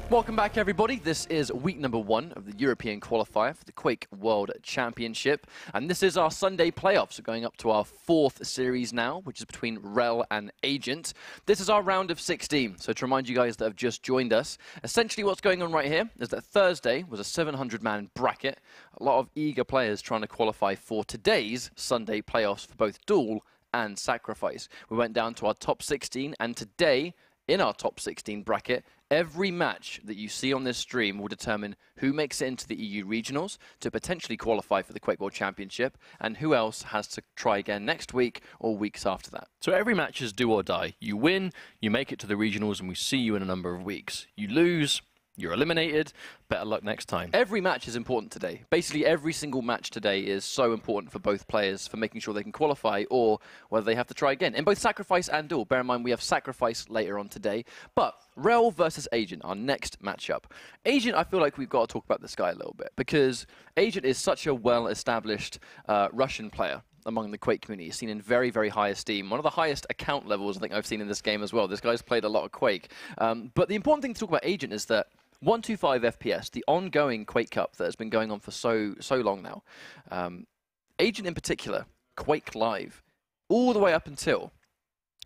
Welcome back, everybody. This is week number 1 of the European qualifier for the Quake World Championship. And this is our Sunday playoffs. We're going up to our 4th series now, which is between Rell and Agent. This is our round of 16. So to remind you guys that have just joined us, essentially what's going on right here is that Thursday was a 700-man bracket. A lot of eager players trying to qualify for today's Sunday playoffs for both duel and sacrifice. We went down to our top 16, and today, in our top 16 bracket, every match that you see on this stream will determine who makes it into the EU regionals to potentially qualify for the Quake World Championship and who else has to try again next week or weeks after that. So every match is do or die. You win, you make it to the regionals, and we see you in a number of weeks. You lose, you're eliminated. Better luck next time. Every match is important today. Basically, every single match today is so important for both players for making sure they can qualify or whether they have to try again. In both sacrifice and duel. Bear in mind, we have sacrifice later on today. But Rell versus Agent, our next matchup. Agent, I feel like we've got to talk about this guy a little bit because Agent is such a well-established Russian player among the Quake community. He's seen in very, very high esteem. One of the highest account levels I think I've seen in this game as well. This guy's played a lot of Quake. But the important thing to talk about Agent is that 125 FPS, the ongoing Quake Cup that has been going on for so long now. Agent in particular, Quake Live, all the way up until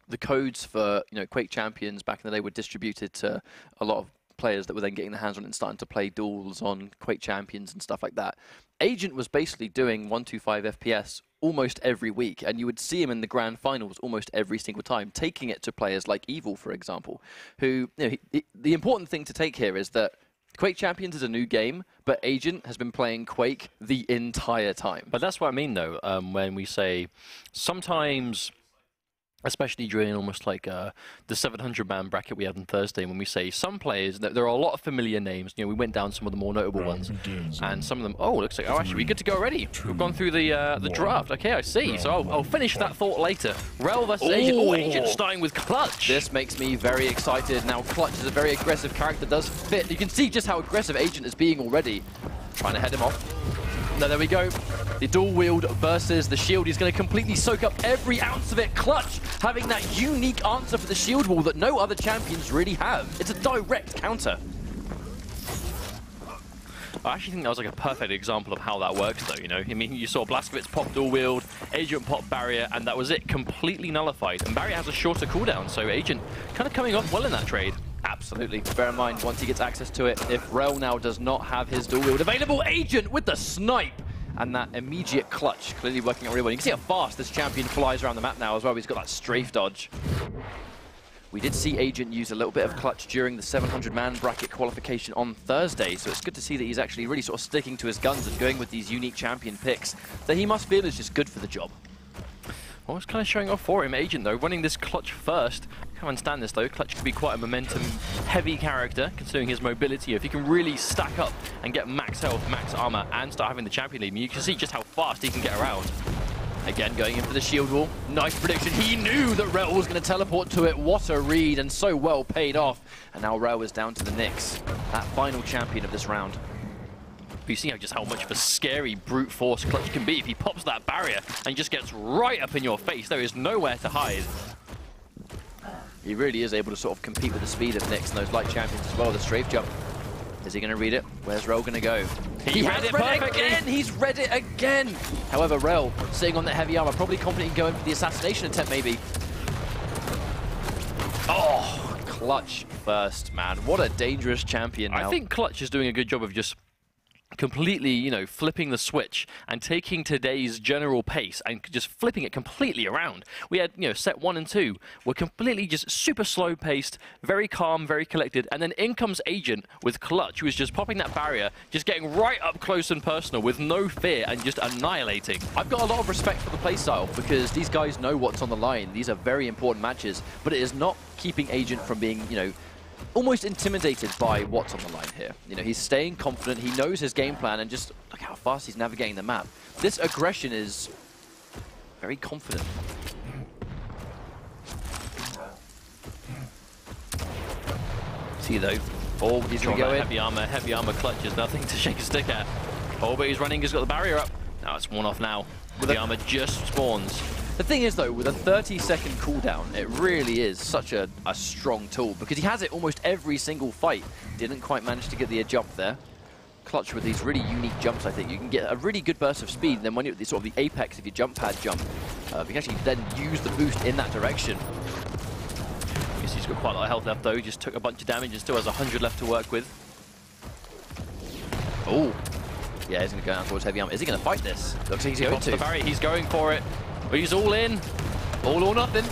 the codes for Quake Champions back in the day were distributed to a lot of players that were then getting their hands on it and starting to play duels on Quake Champions and stuff like that. Agent was basically doing 125 FPS almost every week, and you would see him in the grand finals almost every single time, taking it to players like Evil, for example, who, the important thing to take here is that Quake Champions is a new game, but Agent has been playing Quake the entire time. But that's what I mean, though, when we say sometimes, especially during almost like the 700-man bracket we had on Thursday, when we say some players, there are a lot of familiar names. We went down some of the more notable ones, and some of them, looks like, actually, we're good to go already. We've gone through the draft. Okay, I see. So I'll finish that thought later. Rell versus Agent. Oh, Agent starting with Clutch. This makes me very excited. Now, Clutch is a very aggressive character, does fit. You can see just how aggressive Agent is being already. Trying to head him off. No, there we go. The dual wield versus the shield. He's going to completely soak up every ounce of it. Clutch having that unique answer for the shield wall that no other champions really have. It's a direct counter. I actually think that was like a perfect example of how that works, though, I mean, you saw Blazkowicz pop dual wield, Agent pop barrier, and that was it, completely nullified. And barrier has a shorter cooldown, so Agent kind of coming off well in that trade. Absolutely. Bear in mind, once he gets access to it, if Rell now does not have his dual wield available, Agent with the snipe! And that immediate clutch, clearly working out really well. You can see how fast this champion flies around the map now as well. He's got that strafe dodge. We did see Agent use a little bit of clutch during the 700-man bracket qualification on Thursday, so it's good to see that he's actually really sort of sticking to his guns and going with these unique champion picks that he must feel is just good for the job. Well, it's kind of showing off for him. Agent, though, running this Clutch first. I can't understand this, though. Clutch could be quite a momentum-heavy character, considering his mobility. If he can really stack up and get max health, max armor, and start having the champion lead, you can see just how fast he can get around. Again, going in for the shield wall. Nice prediction. He knew that Rell was going to teleport to it. What a read, and so well paid off. And now Rell is down to the Nyx, that final champion of this round. You see just how much of a scary brute force Clutch can be if he pops that barrier and just gets right up in your face. There is nowhere to hide. He really is able to sort of compete with the speed of Nyx and those light champions as well. The strafe jump. Is he going to read it? Where's Rell going to go? He has read it again! He's read it again! However, Rell, sitting on that heavy armor, probably confident in going for the assassination attempt, maybe. Oh, Clutch first, man. What a dangerous champion now. I think Clutch is doing a good job of just completely, flipping the switch and taking today's general pace and just flipping it completely around. We had, set 1 and 2 were completely just super slow paced, very calm, very collected, and then in comes Agent with Clutch, who was just popping that barrier, just getting right up close and personal with no fear and just annihilating. I've got a lot of respect for the playstyle because these guys know what's on the line. These are very important matches, but it is not keeping Agent from being, almost intimidated by what's on the line here. He's staying confident, he knows his game plan, and just look how fast he's navigating the map. This aggression is very confident. See though, he's going to go in. Heavy armor Clutch is nothing to shake a stick at. Oh, but he's running, he's got the barrier up. Now it's one off now. The armor just spawns. The thing is, though, with a 30-second cooldown, it really is such a strong tool because he has it almost every single fight. Didn't quite manage to get the jump there. Clutch with these really unique jumps, I think. You can get a really good burst of speed, and then when you're at the sort of the apex of your jump pad jump, you can actually then use the boost in that direction. He's got quite a lot of health left, though. He just took a bunch of damage and still has 100 left to work with. Oh. Yeah, he's going to go down towards heavy armor. Is he going to fight this? Looks like he's going to. The barrier, he's going for it. But he's all in. All or nothing.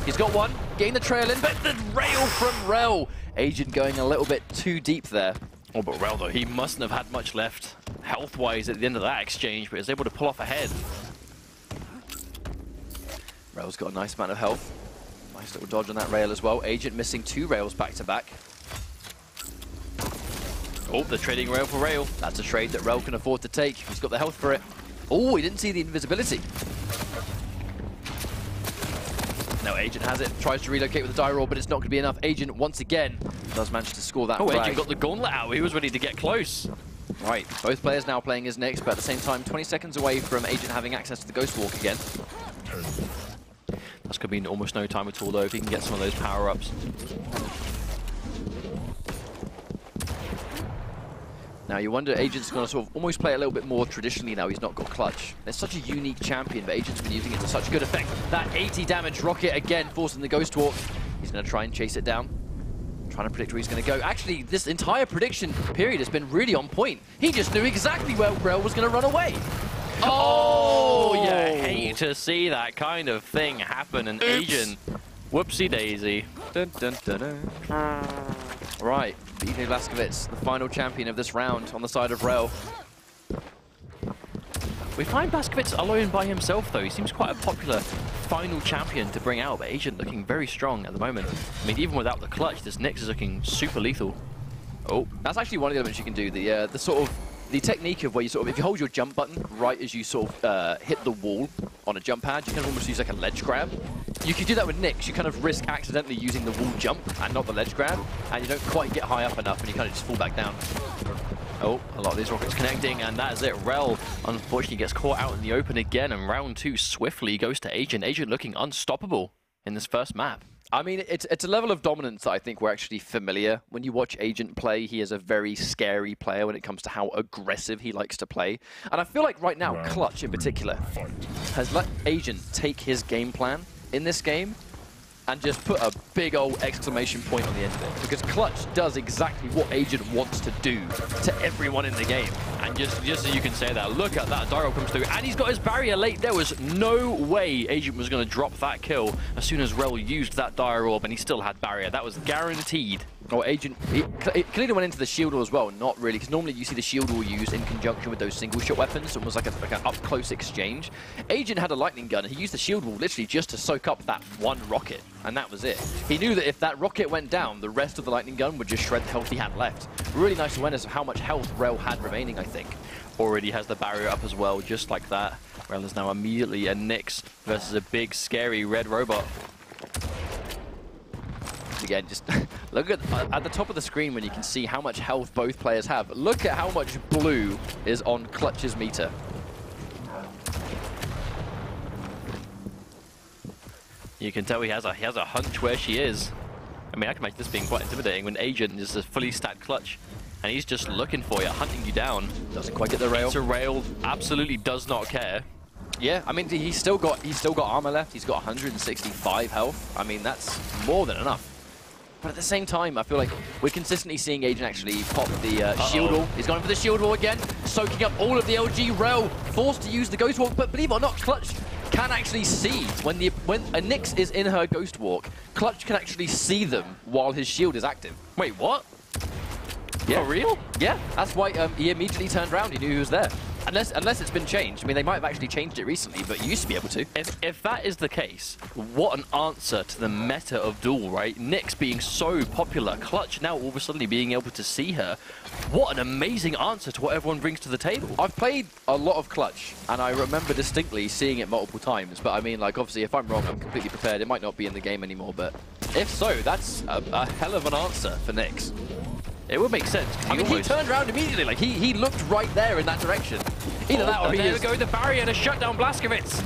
He's got one. Getting the trail in, but the rail from Rell. Agent going a little bit too deep there. Oh, but Rell, though, he mustn't have had much left health-wise at the end of that exchange, but is able to pull off ahead. Rell's got a nice amount of health. Nice little dodge on that rail as well. Agent missing 2 rails back-to-back. Oh, the trading rail for rail. That's a trade that Rell can afford to take. He's got the health for it. Oh, he didn't see the invisibility. Now Agent has it, tries to relocate with the die roll, but it's not going to be enough. Agent, once again, does manage to score that frag. Agent got the gauntlet out. He was ready to get close. Right, both players now playing as Nyx, but at the same time, 20 seconds away from Agent having access to the Ghost Walk again. That's going to be in almost no time at all, though, if he can get some of those power-ups. Now you wonder, Agent's going to sort of almost play a little bit more traditionally now. He's not got clutch. It's such a unique champion, but Agent's been using it to such good effect. That 80 damage rocket again, forcing the Ghost Walk. He's going to try and chase it down. Trying to predict where he's going to go. Actually, this entire prediction period has been really on point. He just knew exactly where Rell was going to run away. Oh, you hate to see that kind of thing happen. And Agent, whoopsie daisy. Dun, dun, dun, dun. Right, BJ Blazkowicz, the final champion of this round on the side of Rell. We find Blazkowicz alone by himself, though. He seems quite a popular final champion to bring out, but Agent looking very strong at the moment. I mean, even without the clutch, this Nyx is looking super lethal. Oh, that's actually one of the elements you can do. The sort of the technique of where you sort of, if you hold your jump button right as you sort of hit the wall on a jump pad, you kind of almost use like a ledge grab. You can do that with Nyx. You kind of risk accidentally using the wall jump and not the ledge grab, and you don't quite get high up enough, and you kind of just fall back down. Oh, a lot of these rockets connecting, and that is it. Rell, unfortunately, gets caught out in the open again, and round 2 swiftly goes to Agent. Agent looking unstoppable in this first map. I mean, it's a level of dominance that I think we're actually familiar. When you watch Agent play, he is a very scary player when it comes to how aggressive he likes to play. And I feel like right now, Clutch in particular, has let Agent take his game plan in this game and just put a big old exclamation point on the end of it. Because Clutch does exactly what Agent wants to do to everyone in the game. And just so you can say that, look at that, Dyro comes through, and he's got his barrier late. There was no way Agent was going to drop that kill as soon as Rell used that Dire Orb, and he still had barrier. That was guaranteed. Oh, Agent, he clearly went into the shield wall as well. Not really, because normally you see the shield wall used in conjunction with those single shot weapons, almost like an up-close exchange. Agent had a lightning gun, and he used the shield wall literally just to soak up that one rocket, and that was it. He knew that if that rocket went down, the rest of the lightning gun would just shred the health he had left. Really nice awareness of how much health Rell had remaining, I think. Already has the barrier up as well, just like that. Rell is now immediately a Nyx versus a big, scary red robot. Again, just look at the top of the screen when you can see how much health both players have. Look at how much blue is on Clutch's meter. You can tell he has a hunch where she is. I mean, I can imagine this being quite intimidating when Agent is a fully stacked Clutch, and he's just looking for you, hunting you down. Doesn't quite get the rail. It's a rail, absolutely does not care. Yeah, I mean, he's still got armor left. He's got 165 health. I mean, that's more than enough. But at the same time, I feel like we're consistently seeing Agent actually pop the shield wall. He's gone for the shield wall again, soaking up all of the LG. Rell forced to use the Ghost Walk, but believe it or not, Clutch can actually see when a Nyx is in her Ghost Walk. Clutch can actually see them while his shield is active. Wait, what? Yeah. For real? Yeah, that's why he immediately turned around. He knew he was there. Unless it's been changed. I mean, they might have actually changed it recently, but you used to be able to. If that is the case, what an answer to the meta of Duel, right? Nyx being so popular, Clutch now all of a sudden being able to see her. What an amazing answer to what everyone brings to the table. I've played a lot of Clutch, and I remember distinctly seeing it multiple times. But I mean, like, obviously, if I'm wrong, I'm completely prepared. It might not be in the game anymore, but if so, that's a hell of an answer for Nyx. It would make sense. I mean, he turned around immediately. Like, he looked right there in that direction. Either that or he there we go, the barrier to shut down Blazkowicz.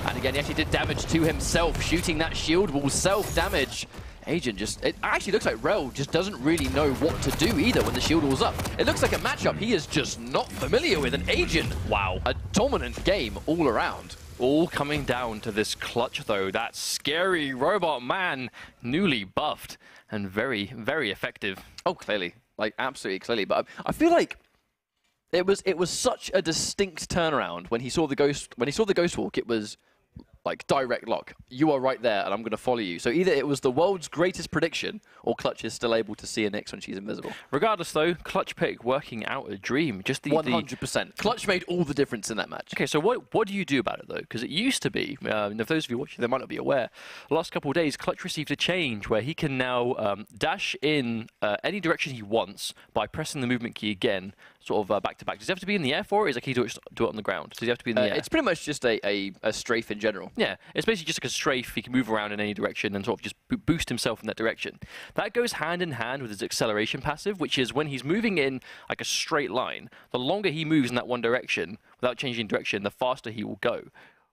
And again. He actually did damage to himself, shooting that shield wall, self-damage. Agent just, it actually looks like rell just doesn't really know what to do either when the shield wall's up. It looks like a matchup he is just not familiar with. An Agent, wow, a dominant game all around. All coming down to this clutch, though. That scary robot man, newly buffed and very, very effective. Oh, clearly, like absolutely clearly. But I feel like it was such a distinct turnaround when he saw the ghost walk. It was like direct lock. You are right there, and I'm going to follow you. So either it was the world's greatest prediction, or Clutch is still able to see a Nyx when she's invisible. Regardless, though, Clutch pick working out a dream. Just the 100%. Clutch made all the difference in that match. Okay, so what do you do about it, though? Because it used to be, and if those of you watching, they might not be aware, the last couple of days, Clutch received a change where he can now dash in any direction he wants by pressing the movement key again, sort of back-to-back. Does he have to be in the air for it, or is it key to do it on the ground? Does he have to be in the air? It's pretty much just a strafe in general. Yeah, it's basically just like a strafe. He can move around in any direction and sort of just boost himself in that direction. That goes hand in hand with his acceleration passive, which is when he's moving in like a straight line, the longer he moves in that one direction without changing direction, the faster he will go.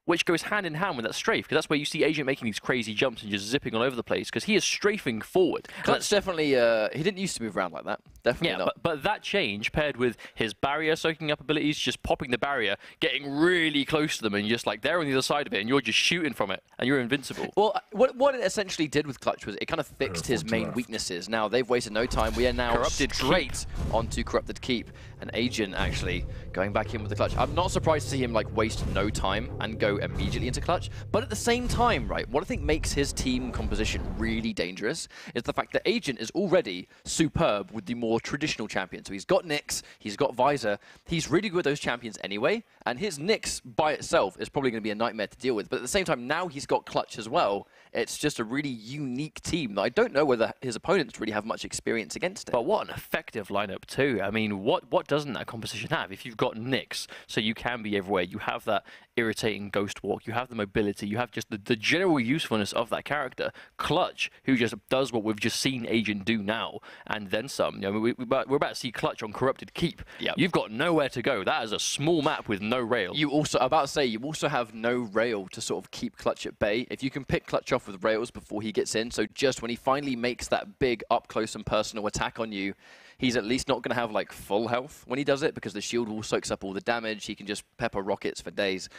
Which goes hand in hand with that strafe, because that's where you see Agent making these crazy jumps and just zipping all over the place, because he is strafing forward. That's definitely, he didn't used to move around like that. Definitely not. But that change, paired with his barrier soaking up abilities, just popping the barrier, getting really close to them, and just like they're on the other side of it, and you're just shooting from it, and you're invincible. Well, what it essentially did with Clutch was it kind of fixed his main weaknesses. Now, they've wasted no time. We are now Corrupted straight onto Corrupted Keep. An Agent actually going back in with the Clutch. I'm not surprised to see him like waste no time and go immediately into Clutch. But at the same time, right, what I think makes his team composition really dangerous is the fact that Agent is already superb with the more traditional champions. So he's got Nyx, he's got Visor. He's really good with those champions anyway. And his Nyx by itself is probably going to be a nightmare to deal with. But at the same time, now he's got Clutch as well. It's just a really unique team that I don't know whether his opponents really have much experience against it. But what an effective lineup too. I mean, what doesn't that composition have? If you've got Nyx, so you can be everywhere, you have that irritating ghost walk, you have the mobility, you have just the general usefulness of that character. Clutch, who just does what we've just seen Agent do now, and then some. You know, we're about to see Clutch on Corrupted Keep. Yep. You've got nowhere to go. That is a small map with no rail. You also have no rail to sort of keep Clutch at bay. If you can pick Clutch off with rails before he gets in, so just when he finally makes that big up close and personal attack on you, he's at least not going to have like full health when he does it, because the shield wall soaks up all the damage. He can just pepper rockets for days.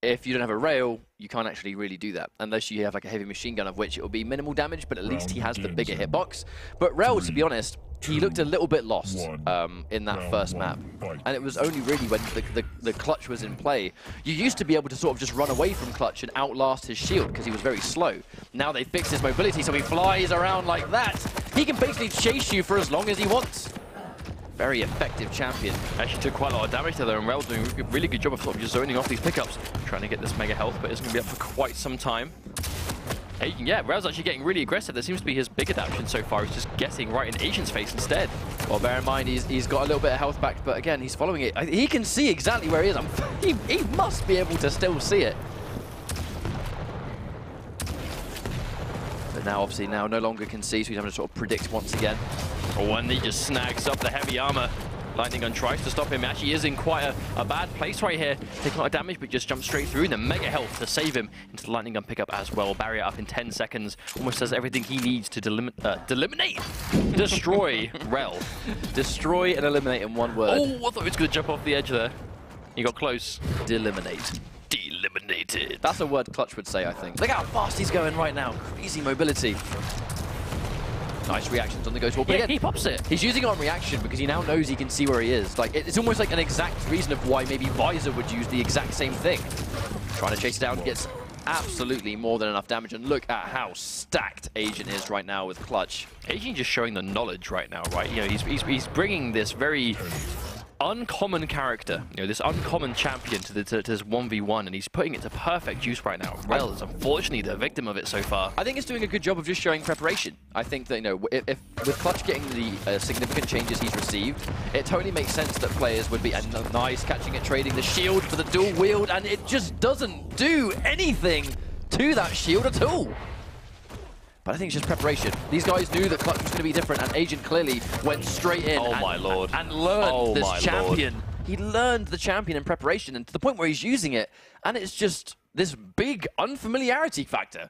If you don't have a rail, you can't actually really do that, unless you have like a heavy machine gun, of which it will be minimal damage, but at least he has the bigger hitbox. But rell, to be honest, he looked a little bit lost in that first map, and it was only really when the Clutch was in play. You used to be able to sort of just run away from Clutch and outlast his shield because he was very slow. Now they fixed his mobility, so he flies around like that. He can basically chase you for as long as he wants. Very effective champion. Actually took quite a lot of damage there, and rell doing a really good job of sort of just zoning off these pickups, trying to get this mega health, but it's going to be up for quite some time. Yeah, rell's actually getting really aggressive. That seems to be his big adaptation so far. He's just getting right in Agent's face instead. Well, bear in mind, he's got a little bit of health back, but again, he's following it. He can see exactly where he is. He must be able to still see it. But now, obviously, no longer can see, so he's having to sort of predict once again. Oh, and he just snags up the heavy armor. Lightning Gun tries to stop him. Actually is in quite a bad place right here. Taking a lot of damage, but just jumps straight through. And the mega health to save him into the Lightning Gun pickup as well. Barrier up in 10 seconds. Almost does everything he needs to destroy rell. Destroy and eliminate in one word. Oh, I thought he was going to jump off the edge there. He got close. Deliminate. Eliminated. That's a word Clutch would say, I think. Look how fast he's going right now. Crazy mobility. Nice reactions on the Ghost Wall. But again, he pops it. He's using it on reaction because he now knows he can see where he is. Like, it's almost like an exact reason of why maybe Visor would use the exact same thing. Trying to chase it down, gets absolutely more than enough damage. And look at how stacked Agent is right now with Clutch. Agent just showing the knowledge right now, right? You know, he's bringing this very uncommon character, you know, this uncommon champion to this 1v1, and he's putting it to perfect use right now. Rell is unfortunately the victim of it so far. I think it's doing a good job of just showing preparation. I think that, you know, if with Clutch getting the significant changes he's received, it totally makes sense that players would be nice catching it, trading the shield for the dual wield, and it just doesn't do anything to that shield at all. But I think it's just preparation. These guys knew that Clutch was going to be different, and Agent clearly went straight in and learned this champion. He learned the champion in preparation, and to the point where he's using it, and it's just this big unfamiliarity factor.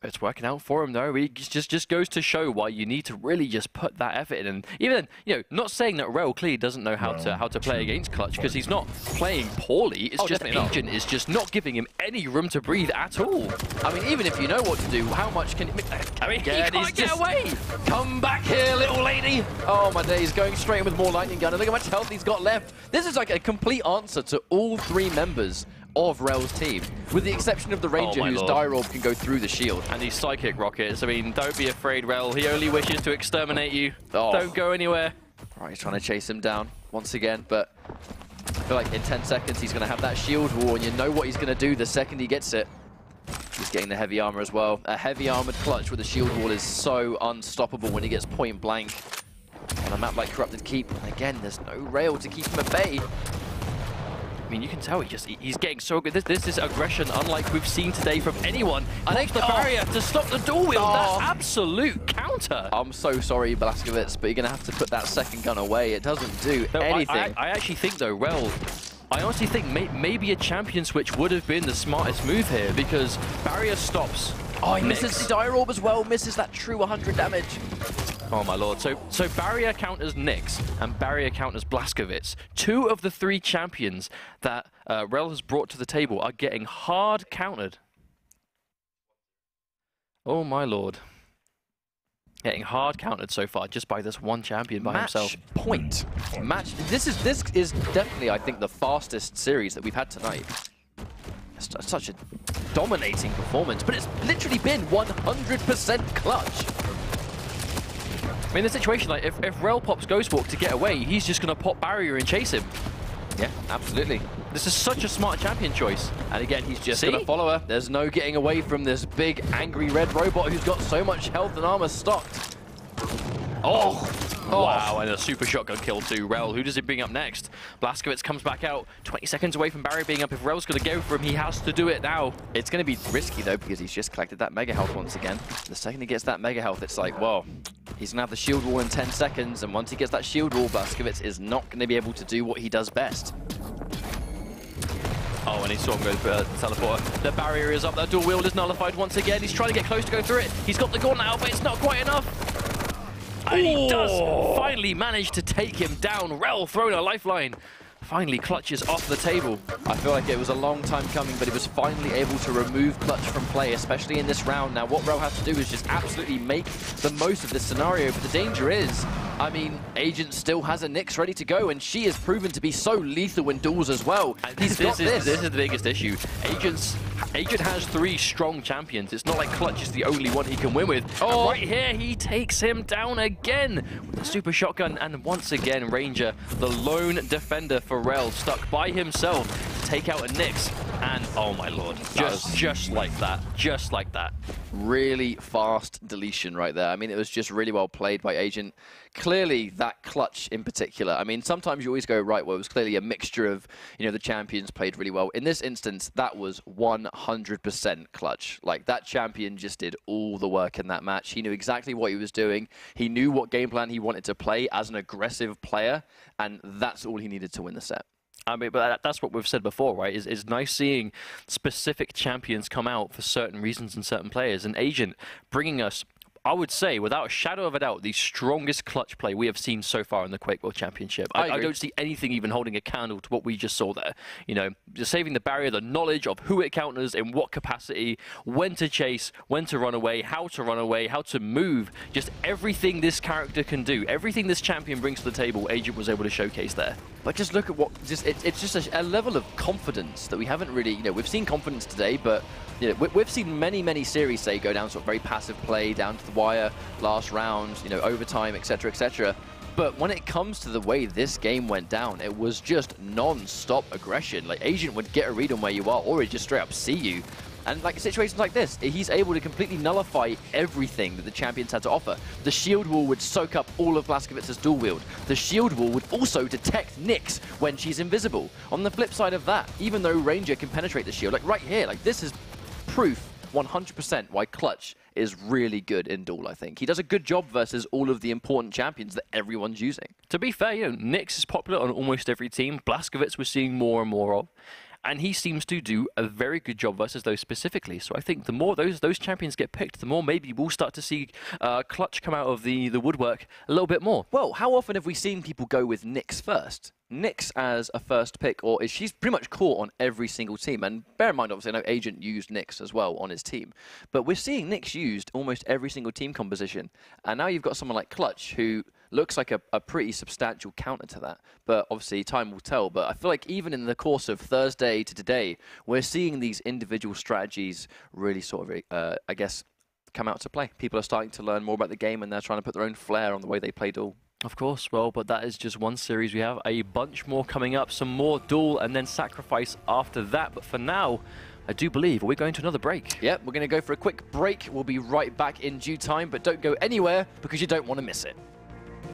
It's working out for him, though. It just goes to show why you need to really just put that effort in. And even, you know, not saying that Rell clearly doesn't know how to play against Clutch, because he's not playing poorly. It's just Agent is just not giving him any room to breathe at all. I mean, even if you know what to do, how much can... I mean, he can't get away! Come back here, little lady! Oh, my days, going straight in with more lightning gun. And look how much health he's got left. This is like a complete answer to all 3 members of Rell's team, with the exception of the Ranger, whose Dire Orb can go through the shield. And these Psychic Rockets, I mean, don't be afraid, Rell. He only wishes to exterminate you. Don't go anywhere. Right, he's trying to chase him down once again, but I feel like in 10 seconds he's going to have that shield wall, and you know what he's going to do the second he gets it. He's getting the heavy armor as well. A heavy armored Clutch with a shield wall is so unstoppable when he gets point blank on a map like Corrupted Keep. And again, there's no rail to keep him at bay. I mean, you can tell he's getting so good. This is aggression unlike we've seen today from anyone. And the barrier to stop the dual wield. That's absolute counter. I'm so sorry, Blazkowicz, but you're going to have to put that second gun away. It doesn't do anything. I actually think, though, Rell, I honestly think maybe a champion switch would have been the smartest move here, because barrier stops. Oh, he misses the Dire Orb as well, misses that true 100 damage. Oh my lord. So barrier counters Nyx and barrier counters Blazkowicz. 2 of the 3 champions that Rell has brought to the table are getting hard countered. Oh my lord. Getting hard countered so far just by this one champion by himself. Point. This is definitely, I think, the fastest series that we've had tonight. It's such a dominating performance, but it's literally been 100% Clutch. I mean, the situation, like, if Rell pops Ghost Walk to get away, he's just going to pop barrier and chase him. Yeah, absolutely. This is such a smart champion choice. And again, he's just going to follow her. There's no getting away from this big, angry red robot who's got so much health and armor stocked. Oh! Wow, and a super shotgun kill too. Rell, who does he bring up next? Blazkowicz comes back out, 20 seconds away from barrier being up. If Rell's going to go for him, he has to do it now. It's going to be risky, though, because he's just collected that mega health once again. The second he gets that mega health, it's like, whoa. He's going to have the shield wall in 10 seconds, and once he gets that shield wall, Blazkowicz is not going to be able to do what he does best. Oh, and he saw him go for the teleporter. The barrier is up, that dual wield is nullified once again. He's trying to get close to go through it. He's got the gauntlet out, but it's not quite enough. And he does finally manage to take him down. Rell throwing a lifeline. Finally clutches off the table. I feel like it was a long time coming, but he was finally able to remove Clutch from play, especially in this round. Now, what Rell has to do is just absolutely make the most of this scenario, but the danger is, I mean, Agent still has a Nyx ready to go, and she has proven to be so lethal in duels as well. This is the biggest issue. Agent has 3 strong champions. It's not like Clutch is the only one he can win with. Oh, right here, he takes him down again with a super shotgun, and once again, Ranger, the lone defender for Rell, stuck by himself to take out a Nyx. And oh my lord, just like that. Really fast deletion right there. I mean, it was just really well played by Agent. Clearly, that Clutch in particular, I mean, sometimes you always go, right, well, it was clearly a mixture of, you know, the champions played really well. In this instance, that was 100% Clutch. Like, that champion just did all the work in that match. He knew exactly what he was doing. He knew what game plan he wanted to play as an aggressive player, and that's all he needed to win the set. I mean, but that's what we've said before, right? It's nice seeing specific champions come out for certain reasons and certain players. And Agent bringing us, I would say, without a shadow of a doubt, the strongest Clutch play we have seen so far in the Quake World Championship. I don't see anything even holding a candle to what we just saw there. You know, just saving the barrier, the knowledge of who it counters, in what capacity, when to chase, when to run away, how to move. Just everything this character can do, everything this champion brings to the table, Agent was able to showcase there. But just look at what, it's just a level of confidence that we haven't really, you know, we've seen confidence today, but you know, we've seen many series, say, go down sort of very passive play, down to the wire, last round, you know, overtime, etc., etc. But when it comes to the way this game went down, it was just non-stop aggression. Like, Agent would get a read on where you are, or he'd just straight up see you. And like situations like this, he's able to completely nullify everything that the champions had to offer. The shield wall would soak up all of Blazkowicz's dual wield. The shield wall would also detect Nyx when she's invisible. On the flip side of that, even though Ranger can penetrate the shield, like right here, like this is proof 100% why Clutch is really good in duel, I think. He does a good job versus all of the important champions that everyone's using. To be fair, you know, Nyx is popular on almost every team. Blazkowicz we're seeing more and more of. and he seems to do a very good job versus those specifically. So I think the more those champions get picked, the more maybe we'll start to see Clutch come out of the woodwork a little bit more. Well, how often have we seen people go with Nyx first? Nyx as a first pick, or she's pretty much caught on every single team. And bear in mind, obviously, I know Agent used Nyx as well on his team. But we're seeing Nyx used almost every single team composition. And now you've got someone like Clutch, who looks like a pretty substantial counter to that. But obviously, time will tell. But I feel like even in the course of Thursday to today, we're seeing these individual strategies really sort of, I guess, come out to play. People are starting to learn more about the game, and they're trying to put their own flair on the way they play Duel. Of course, well, but that is just one series. We have a bunch more coming up, some more Duel, and then Sacrifice after that. But for now, I do believe we're going to another break. Yep, we're going to go for a quick break. We'll be right back in due time, but don't go anywhere because you don't want to miss it.